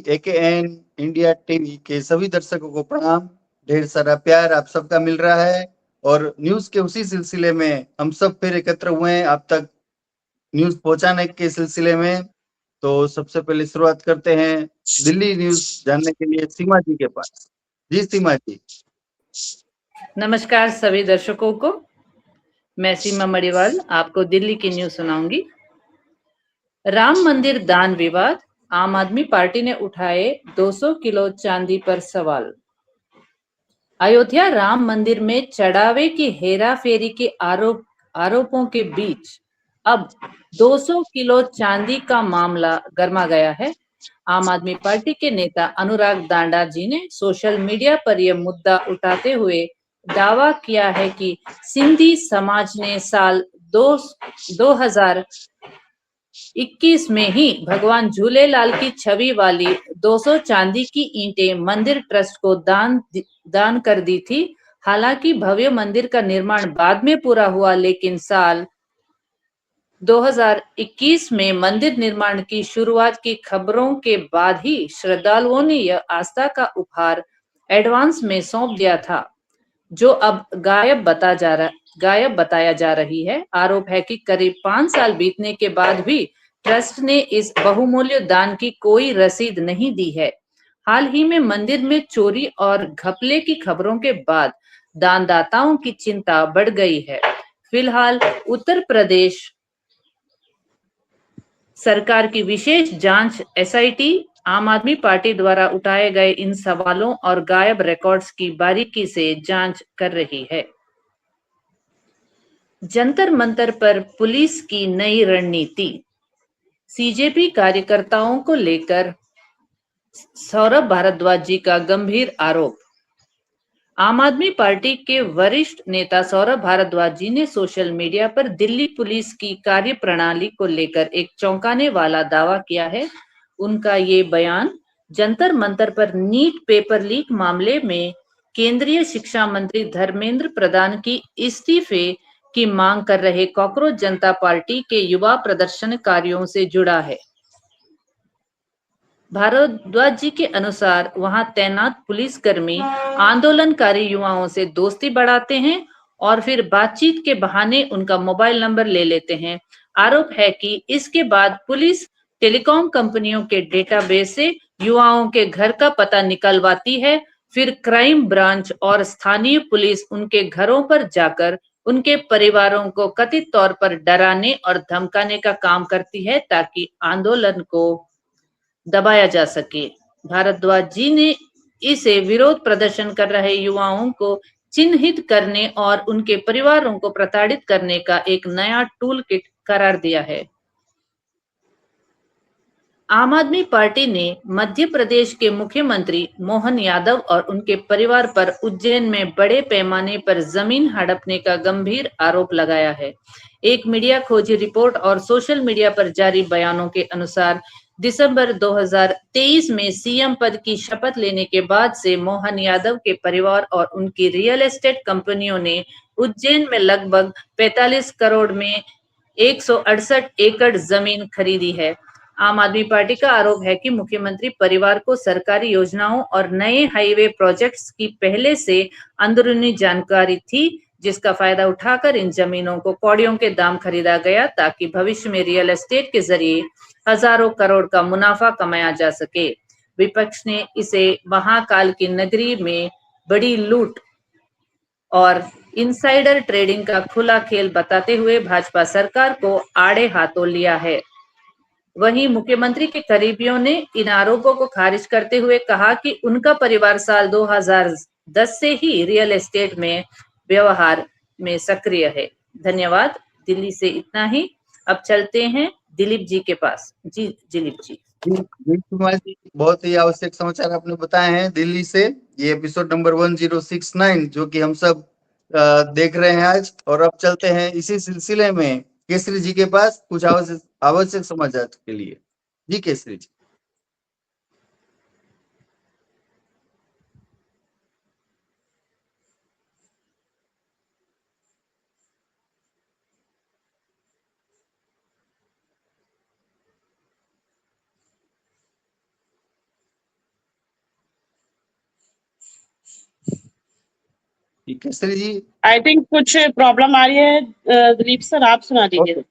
AKN India TV के सभी दर्शकों को प्रणाम। ढेर सारा प्यार आप सबका मिल रहा है और न्यूज के उसी सिलसिले में हम सब फिर एकत्र हुए हैं आप तक न्यूज पहुंचाने के सिलसिले में। तो सबसे पहले शुरुआत करते हैं दिल्ली न्यूज जानने के लिए सीमा जी के पास। जी सीमा जी। नमस्कार सभी दर्शकों को। मैं सीमा मड़ीवाल आपको दिल्ली की न्यूज सुनाऊंगी। राम मंदिर दान विवाद, आम आदमी पार्टी ने उठाए 200 किलो चांदी पर सवाल। अयोध्या राम मंदिर में चढ़ावे की हेराफेरी के आरोपों के बीच अब 200 किलो चांदी का मामला गर्मा गया है। आम आदमी पार्टी के नेता अनुराग दांडा जी ने सोशल मीडिया पर यह मुद्दा उठाते हुए दावा किया है कि सिंधी समाज ने साल 2021 में ही भगवान झूलेलाल की छवि वाली 200 चांदी की ईंटें मंदिर ट्रस्ट को दान कर दी थी। हालांकि भव्य मंदिर का निर्माण बाद में पूरा हुआ, लेकिन साल 2021 में मंदिर निर्माण की शुरुआत की खबरों के बाद ही श्रद्धालुओं ने यह आस्था का उपहार एडवांस में सौंप दिया था, जो अब गायब बताया जा रही है। आरोप है कि करीब 5 साल बीतने के बाद भी ट्रस्ट ने इस बहुमूल्य दान की कोई रसीद नहीं दी है। हाल ही में मंदिर में चोरी और घपले की खबरों के बाद दानदाताओं की चिंता बढ़ गई है। फिलहाल उत्तर प्रदेश सरकार की विशेष जांच SIT आम आदमी पार्टी द्वारा उठाए गए इन सवालों और गायब रिकॉर्ड्स की बारीकी से जांच कर रही है। जंतर मंतर पर पुलिस की नई रणनीति, CJP कार्यकर्ताओं को लेकर सौरभ भारद्वाज जी का गंभीर आरोप। आम आदमी पार्टी के वरिष्ठ नेता सौरभ भारद्वाज जी ने सोशल मीडिया पर दिल्ली पुलिस की कार्यप्रणाली को लेकर एक चौंकाने वाला दावा किया है। उनका ये बयान जंतर मंतर पर नीट पेपर लीक मामले में केंद्रीय शिक्षा मंत्री धर्मेंद्र प्रधान की इस्तीफे की मांग कर रहे कॉकरोच जनता पार्टी के युवा प्रदर्शनकारियों से जुड़ा है। भारद्वाज जी के अनुसार वहां तैनात पुलिसकर्मी आंदोलनकारी युवाओं से दोस्ती बढ़ाते हैं और फिर बातचीत के बहाने उनका मोबाइल नंबर ले लेते हैं। आरोप है कि इसके बाद पुलिस टेलीकॉम कंपनियों के डेटाबेस से युवाओं के घर का पता निकलवाती है। फिर क्राइम ब्रांच और स्थानीय पुलिस उनके घरों पर जाकर उनके परिवारों को कथित तौर पर डराने और धमकाने का काम करती है ताकि आंदोलन को दबाया जा सके। भारद्वाज जी ने इसे विरोध प्रदर्शन कर रहे युवाओं को चिन्हित करने और उनके परिवारों को प्रताड़ित करने का एक नया टूल किट करार दिया है। आम आदमी पार्टी ने मध्य प्रदेश के मुख्यमंत्री मोहन यादव और उनके परिवार पर उज्जैन में बड़े पैमाने पर जमीन हड़पने का गंभीर आरोप लगाया है। एक मीडिया खोजी रिपोर्ट और सोशल मीडिया पर जारी बयानों के अनुसार दिसंबर 2023 में CM पद की शपथ लेने के बाद से मोहन यादव के परिवार और उनकी रियल एस्टेट कंपनियों ने उज्जैन में लगभग 45 करोड़ में 168 एकड़ जमीन खरीदी है। आम आदमी पार्टी का आरोप है कि मुख्यमंत्री परिवार को सरकारी योजनाओं और नए हाईवे प्रोजेक्ट्स की पहले से अंदरूनी जानकारी थी, जिसका फायदा उठाकर इन जमीनों को कौड़ियों के दाम खरीदा गया ताकि भविष्य में रियल एस्टेट के जरिए हजारों करोड़ का मुनाफा कमाया जा सके। विपक्ष ने इसे महाकाल की नगरी में बड़ी लूट और इनसाइडर ट्रेडिंग का खुला खेल बताते हुए भाजपा सरकार को आड़े हाथों लिया है। वहीं मुख्यमंत्री के करीबियों ने इन आरोपों को खारिज करते हुए कहा कि उनका परिवार साल 2010 से ही रियल एस्टेट में व्यवहार में सक्रिय है। धन्यवाद। दिल्ली से इतना ही। अब चलते हैं दिलीप जी के पास। जी दिलीप जी। जी कुमार जी, बहुत ही आवश्यक समाचार आपने बताए हैं दिल्ली से। ये एपिसोड नंबर 1069 जो कि हम सब देख रहे हैं आज। और अब चलते हैं इसी सिलसिले में केसरी जी के पास कुछ आवश्यक समाचार के लिए। जी केसरी जी। केसरी जी। आई थिंक कुछ प्रॉब्लम आ रही है, दिलीप सर आप सुना दीजिए।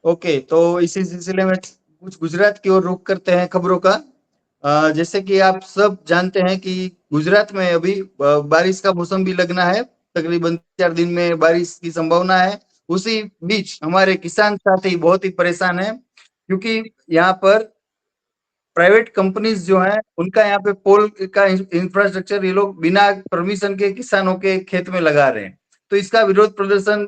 ओके, तो इसी सिलसिले में कुछ गुजरात की ओर रुख करते हैं खबरों का। जैसे कि आप सब जानते हैं कि गुजरात में अभी बारिश का मौसम भी लगना है, तकरीबन 4 दिन में बारिश की संभावना है। उसी बीच हमारे किसान साथी बहुत ही परेशान हैं, क्योंकि यहाँ पर प्राइवेट कंपनीज जो हैं उनका यहाँ पे पोल का इंफ्रास्ट्रक्चर ये लोग बिना परमिशन के किसानों के खेत में लगा रहे हैं। तो इसका विरोध प्रदर्शन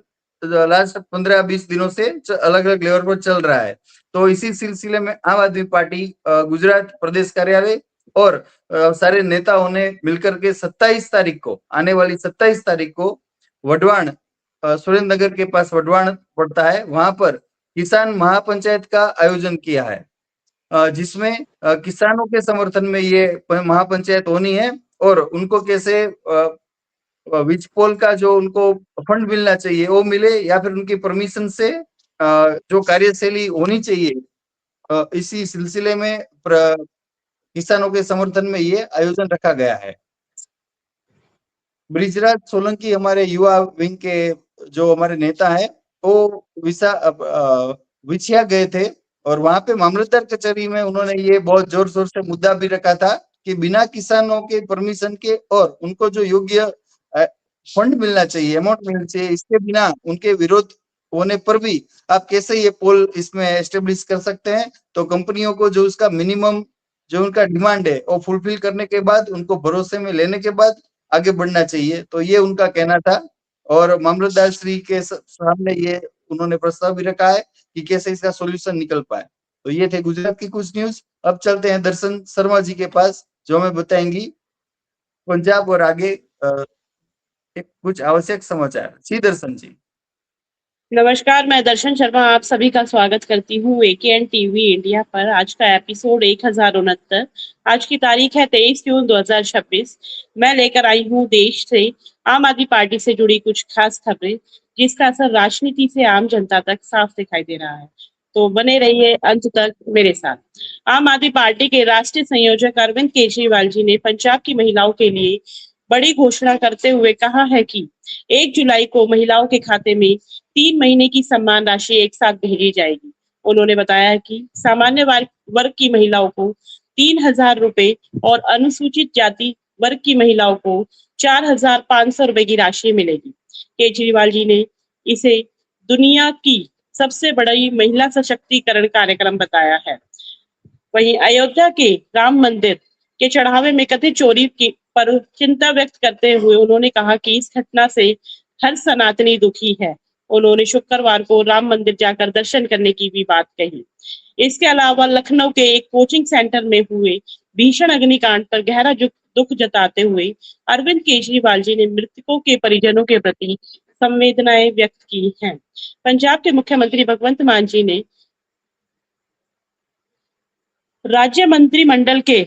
लास्ट 15-20 दिनों से अलग अलग लेवल पर चल रहा है। तो इसी सिलसिले में आम आदमी पार्टी गुजरात प्रदेश कार्यालय और सारे नेताओं ने मिलकर के 27 तारीख को, आने वाली 27 तारीख को वढवाण, सुरेंद्रनगर के पास वढवाण पड़ता है, वहां पर किसान महापंचायत का आयोजन किया है, जिसमें किसानों के समर्थन में ये महापंचायत होनी है और उनको कैसे विच पोल का जो उनको फंड मिलना चाहिए वो मिले, या फिर उनकी परमिशन से जो कार्यशैली होनी चाहिए, इसी सिलसिले में किसानों के समर्थन में ये आयोजन रखा गया है। ब्रिजराज सोलंकी हमारे युवा विंग के जो हमारे नेता है, वो विछिया गए थे और वहां पे मामलतदार कचहरी में उन्होंने ये बहुत जोर शोर से मुद्दा भी रखा था कि बिना किसानों के परमिशन के और उनको जो योग्य फंड मिलना चाहिए, अमाउंट मिलना चाहिए, इसके बिना उनके विरोध होने पर भी आप कैसे ये पोल इसमें एस्टेब्लिश कर सकते हैं। तो कंपनियों को जो उसका मिनिमम जो उनका डिमांड है वो फुलफिल करने के बाद, उनको भरोसे में लेने के बाद आगे बढ़ना चाहिए। तो ये उनका कहना था और मामलतदार श्री के सामने ये उन्होंने प्रस्ताव भी रखा है कि कैसे इसका सॉल्यूशन निकल पाए। तो ये थे गुजरात की कुछ न्यूज। अब चलते हैं दर्शन शर्मा जी के पास, जो हमें बताएंगी पंजाब और आगे कुछ आवश्यक समाचार। जी दर्शन जी। नमस्कार, मैं दर्शन शर्मा आप सभी का स्वागत करती हूँ एकेएन टीवी इंडिया पर। आज का एपिसोड 1069। आज की तारीख है 23 जून 2026। मैं लेकर आई हूँ देश से आम आदमी पार्टी से जुड़ी कुछ खास खबरें, जिसका असर राजनीति से आम जनता तक साफ दिखाई दे रहा है। तो बने रहिए अंत तक मेरे साथ। आम आदमी पार्टी के राष्ट्रीय संयोजक अरविंद केजरीवाल जी ने पंजाब की महिलाओं के लिए बड़ी घोषणा करते हुए कहा है कि 1 जुलाई को महिलाओं के खाते में 3 महीने की सम्मान राशि एक साथ भेजी जाएगी। उन्होंने बताया कि सामान्य वर्ग की महिलाओं को 3,000 रुपए और अनुसूचित जाति वर्ग की महिलाओं को 4,500 रुपए की राशि मिलेगी। केजरीवाल जी ने इसे दुनिया की सबसे बड़ी महिला सशक्तिकरण कार्यक्रम बताया है। वहीं अयोध्या के राम मंदिर के चढ़ावे में कथित चोरी पर चिंता व्यक्त करते हुए उन्होंने कहा कि इस घटना से हर सनातनी दुखी है। उन्होंने शुक्रवार को राम मंदिर जाकर दर्शन करने की भी बात कही। इसके अलावा लखनऊ के एक कोचिंग सेंटर में हुए भीषण अग्निकांड पर गहरा दुख जताते हुए अरविंद केजरीवाल जी ने मृतकों के परिजनों के प्रति संवेदनाएं व्यक्त की हैं। पंजाब के मुख्यमंत्री भगवंत मान जी ने राज्य मंत्रिमंडल के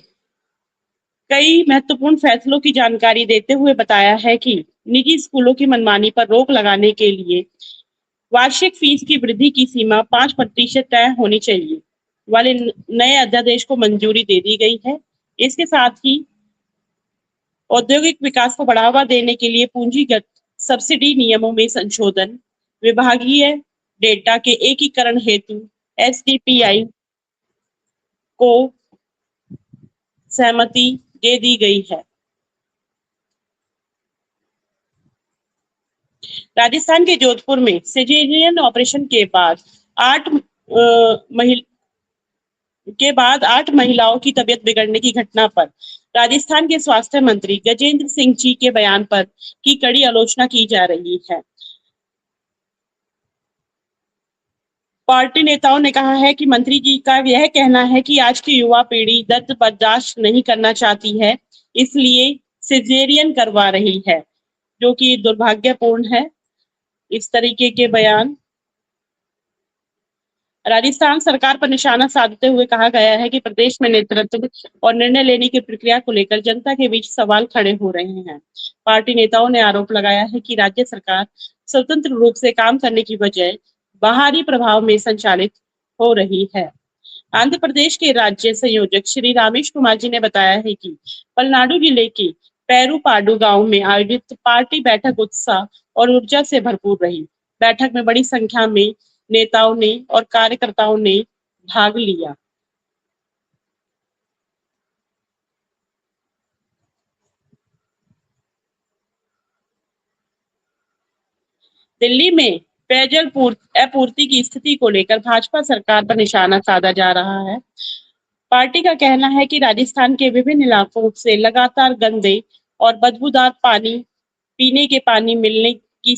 कई महत्वपूर्ण फैसलों की जानकारी देते हुए बताया है कि निजी स्कूलों की मनमानी पर रोक लगाने के लिए वार्षिक फीस की वृद्धि की सीमा 5% तय होनी चाहिए वाले नए अध्यादेश को मंजूरी दे दी गई है। इसके साथ ही औद्योगिक विकास को बढ़ावा देने के लिए पूंजीगत सब्सिडी नियमों में संशोधन, विभागीय डेटा के एकीकरण हेतु SDPI को सहमति दे दी गई है। राजस्थान के जोधपुर में सिजेरियन ऑपरेशन के बाद 8 महिलाओं की तबीयत बिगड़ने की घटना पर राजस्थान के स्वास्थ्य मंत्री गजेंद्र सिंह जी के बयान पर की कड़ी आलोचना की जा रही है। पार्टी नेताओं ने कहा है कि मंत्री जी का यह कहना है कि आज की युवा पीढ़ी दर्द बर्दाश्त नहीं करना चाहती है, इसलिए सिजेरियन करवा रही है, जो कि दुर्भाग्यपूर्ण है। इस तरीके के बयान राजस्थान सरकार पर निशाना साधते हुए कहा गया है कि प्रदेश में नेतृत्व और निर्णय लेने की प्रक्रिया को लेकर जनता के बीच सवाल खड़े हो रहे हैं। पार्टी नेताओं ने आरोप लगाया है कि राज्य सरकार स्वतंत्र रूप से काम करने की बजाय बाहरी प्रभाव में संचालित हो रही है। आंध्र प्रदेश के राज्य संयोजक श्री रामेश कुमार जी ने बताया है कि पलनाडु जिले के पेरूपाडू गांव में आयोजित पार्टी बैठक उत्साह और ऊर्जा से भरपूर रही। बैठक में बड़ी संख्या में नेताओं ने और कार्यकर्ताओं ने भाग लिया। दिल्ली में पेयजल आपूर्ति की स्थिति को लेकर भाजपा सरकार पर निशाना साधा जा रहा है। पार्टी का कहना है कि राजस्थान के विभिन्न इलाकों से लगातार गंदे और बदबूदार पानी, पीने के पानी मिलने की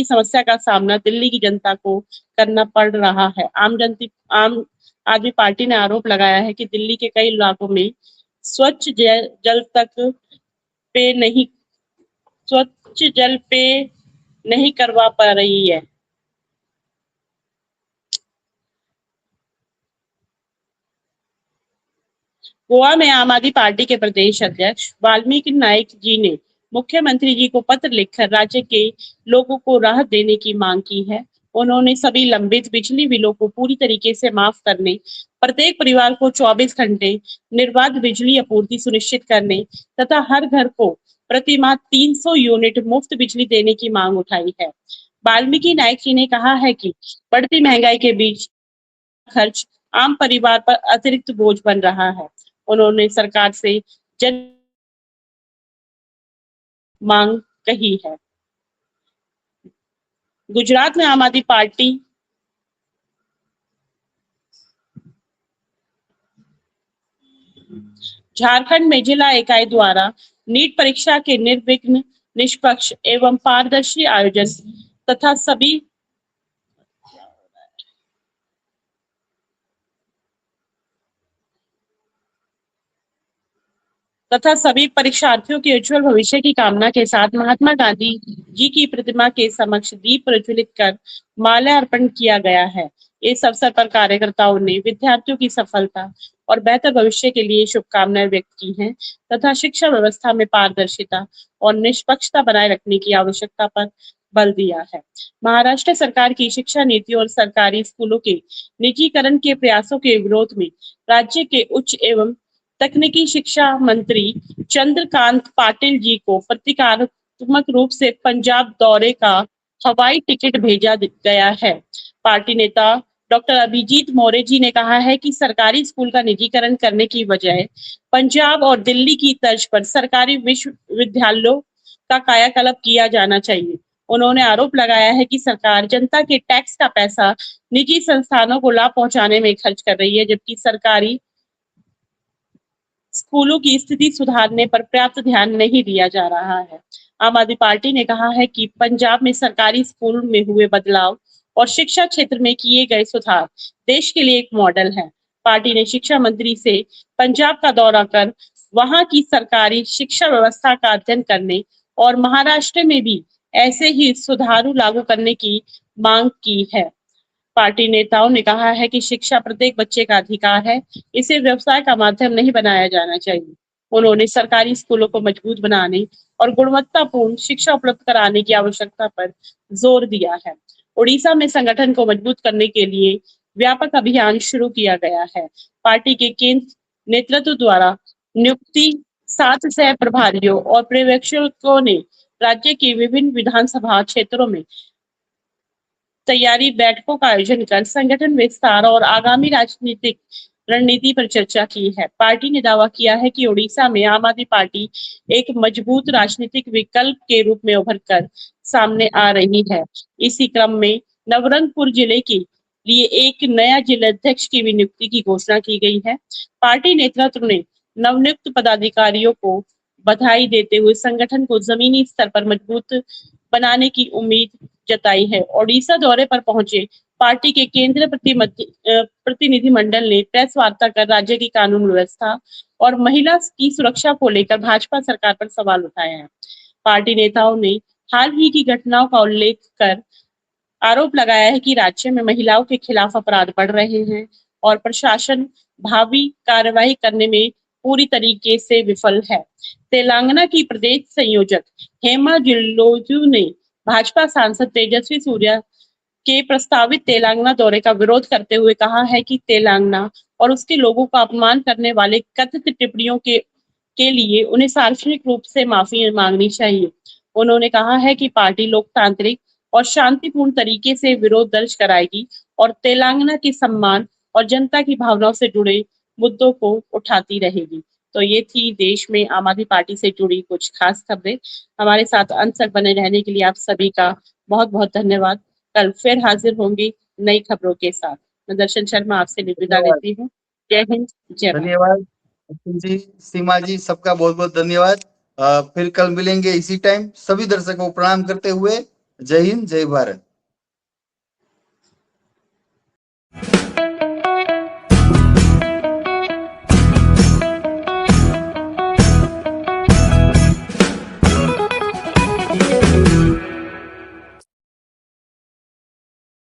समस्या का सामना दिल्ली की जनता को करना पड़ रहा है। आम आदमी पार्टी ने आरोप लगाया है कि दिल्ली के कई इलाकों में स्वच्छ जल पे नहीं करवा पा रही है। गोवा में आम आदमी पार्टी के प्रदेश अध्यक्ष वाल्मीकि नाइक जी ने मुख्यमंत्री जी को पत्र लिखकर राज्य के लोगों को राहत देने की मांग की है। उन्होंने सभी लंबित बिजली बिलों को पूरी तरीके से माफ करने, प्रत्येक परिवार को 24 घंटे निर्बाध बिजली आपूर्ति सुनिश्चित करने तथा हर घर को प्रति माह 300 यूनिट मुफ्त बिजली देने की मांग उठाई है। वाल्मीकि नाइक जी ने कहा है कि बढ़ती महंगाई के बीच खर्च आम परिवार पर अतिरिक्त बोझ बन रहा है। उन्होंने सरकार से जन मांग कही है। गुजरात में आम आदमी पार्टी झारखंड में जिला इकाई द्वारा नीट परीक्षा के निर्विघ्न, निष्पक्ष एवं पारदर्शी आयोजन तथा सभी परीक्षार्थियों के उज्जवल भविष्य की कामना के साथ महात्मा गांधी जी की प्रतिमा के समक्ष दीप प्रज्वलित कर माल्यार्पण किया गया है। इस अवसर पर कार्यकर्ताओं ने विद्यार्थियों की सफलता और बेहतर भविष्य के लिए शुभकामनाएं व्यक्त की हैं तथा शिक्षा व्यवस्था में पारदर्शिता और निष्पक्षता बनाए रखने की आवश्यकता पर बल दिया है। महाराष्ट्र सरकार की शिक्षा नीति और सरकारी स्कूलों के निजीकरण के प्रयासों के विरोध में राज्य के उच्च एवं तकनीकी शिक्षा मंत्री चंद्रकांत पाटिल जी को प्रतीकात्मक रूप से पंजाब दौरे का हवाई टिकट भेजा गया है। पार्टी नेता डॉक्टर अभिजीत मोरे जी ने कहा है कि सरकारी स्कूल का निजीकरण करने की बजाय पंजाब और दिल्ली की तर्ज पर सरकारी विश्वविद्यालयों का कायाकल्प किया जाना चाहिए। उन्होंने आरोप लगाया है कि सरकार जनता के टैक्स का पैसा निजी संस्थानों को लाभ पहुंचाने में खर्च कर रही है, जबकि सरकारी स्कूलों की स्थिति सुधारने पर पर्याप्त ध्यान नहीं दिया जा रहा है। आम आदमी पार्टी ने कहा है कि पंजाब में सरकारी स्कूल में हुए बदलाव और शिक्षा क्षेत्र में किए गए सुधार देश के लिए एक मॉडल है। पार्टी ने शिक्षा मंत्री से पंजाब का दौरा कर वहां की सरकारी शिक्षा व्यवस्था का अध्ययन करने और महाराष्ट्र में भी ऐसे ही सुधारू लागू करने की मांग की है। पार्टी नेताओं ने कहा है कि शिक्षा प्रत्येक बच्चे का अधिकार है, इसे व्यवसाय का माध्यम नहीं बनाया जाना चाहिए। उन्होंने सरकारी स्कूलों को मजबूत बनाने और गुणवत्तापूर्ण शिक्षा उपलब्ध कराने की आवश्यकता पर जोर दिया है। उड़ीसा में संगठन को मजबूत करने के लिए व्यापक अभियान शुरू किया गया है। पार्टी के केंद्र नेतृत्व द्वारा नियुक्ति 7 सह प्रभारियों और पर्यवेक्षकों ने राज्य के विभिन्न विधानसभा क्षेत्रों में तैयारी बैठकों का आयोजन कर संगठन विस्तार और आगामी राजनीतिक रणनीति पर चर्चा की है। पार्टी ने दावा किया है कि उड़ीसा में आम आदमी पार्टी एक मजबूत राजनीतिक विकल्प के रूप में उभर कर सामने आ रही है। इसी क्रम में नवरंगपुर जिले के लिए एक नया जिलाध्यक्ष की भी नियुक्ति की घोषणा की गई है। पार्टी नेतृत्व ने नवनियुक्त पदाधिकारियों को बधाई देते हुए संगठन को जमीनी स्तर पर मजबूत बनाने की उम्मीद जताई है। ओडिशा दौरे पर पहुंचे पार्टी के केंद्रीय प्रतिनिधिमंडल ने प्रेस वार्ता कर राज्य की कानून व्यवस्था और महिला की सुरक्षा को लेकर भाजपा सरकार पर सवाल उठाए हैं। पार्टी नेताओं ने हाल ही की घटनाओं का उल्लेख कर आरोप लगाया है कि राज्य में महिलाओं के खिलाफ अपराध बढ़ रहे हैं और प्रशासन भावी कार्रवाई करने में पूरी तरीके से विफल है। तेलंगाना की प्रदेश संयोजक हेमा जिल्लोजू ने भाजपा सांसद तेजस्वी सूर्या के प्रस्तावित तेलंगाना दौरे का विरोध करते हुए कहा है कि तेलंगाना और उसके लोगों का अपमान करने वाले कथित टिप्पणियों के के लिए उन्हें सार्वजनिक रूप से माफी मांगनी चाहिए। उन्होंने कहा है कि पार्टी लोकतांत्रिक और शांतिपूर्ण तरीके से विरोध दर्ज कराएगी और तेलंगाना के सम्मान और जनता की भावनाओं से जुड़े मुद्दों को उठाती रहेगी। तो ये थी देश में आम आदमी पार्टी से जुड़ी कुछ खास खबरें। हमारे साथ अंत तक बने रहने के लिए आप सभी का बहुत बहुत धन्यवाद। कल फिर हाजिर होंगी नई खबरों के साथ। मैं दर्शन शर्मा आपसे विदा लेती हूँ। जय हिंद, जय भारत। धन्यवाद अर्जुन जी, सीमा जी, सबका बहुत बहुत धन्यवाद। फिर कल मिलेंगे इसी टाइम। सभी दर्शकों को प्रणाम करते हुए जय हिंद, जय भारत।